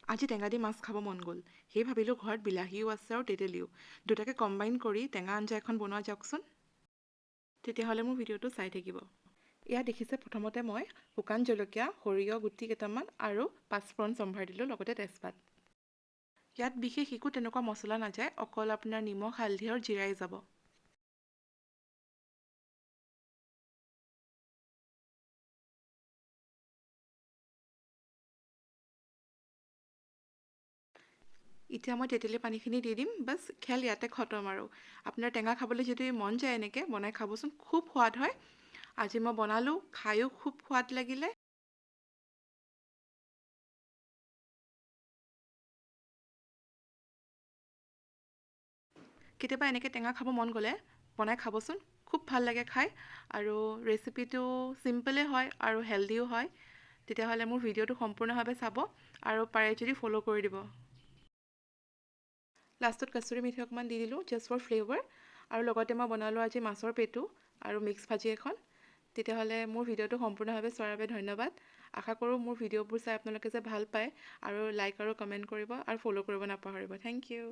আজি টেঙা দি মাছ খাব মন গ'ল। সেই ভাবিলোঁ ঘৰত বিলাহীও আছে আৰু তেতেলীও। দুটাকে কম্বাইন কৰি টেঙা আঞ্জা এখন বনোৱা যাওকচোন। তেতিয়াহ'লে মোৰ ভিডিঅ'টো চাই থাকিব। ইয়াত দেখিছে প্ৰথমতে মই শুকান জলকীয়া, সৰিয়হ গুটি কেইটামান আৰু পাঁচফোৰণ সম্ভাৰ দিলোঁ, লগতে তেজপাত। ইয়াত বিশেষ একো তেনেকুৱা মছলা নাযায়, অকল আপোনাৰ নিমখ, হালধি আৰু জিৰাই যাব। এতিয়া মই তেতেলী পানীখিনি দি দিম, বাছ খেল ইয়াতে খতম আৰু। আপোনাৰ টেঙা খাবলৈ যদি মন যায় এনেকৈ বনাই খাবচোন, খুব সোৱাদ হয়। আজি মই বনালোঁ, খায়ো খুব সোৱাদ লাগিলে। কেতিয়াবা এনেকৈ টেঙা খাব মন গ'লে বনাই খাবচোন, খুব ভাল লাগে খাই। আৰু ৰেচিপিটো চিম্পলে হয় আৰু হেল্ডিও হয়। তেতিয়াহ'লে মোৰ ভিডিঅ'টো সম্পূৰ্ণভাৱে চাব আৰু পাৰে যদি ফ'ল' কৰি দিব। লাষ্টত কচুৰি মেথি অকণমান দি দিলোঁ জাষ্ট ফৰ ফ্লেভাৰ। আৰু লগতে মই বনালোঁ আজি মাছৰ পেটু আৰু মিক্স ভাজি এখন। তেতিয়াহ'লে মোৰ ভিডিঅ'টো সম্পূৰ্ণভাৱে চোৱাৰ বাবে ধন্যবাদ। আশা কৰোঁ মোৰ ভিডিঅ'বোৰ চাই আপোনালোকে যে ভাল পায় আৰু লাইক আৰু কমেণ্ট কৰিব আৰু ফ'ল' কৰিব নাপাহৰিব। Thank U.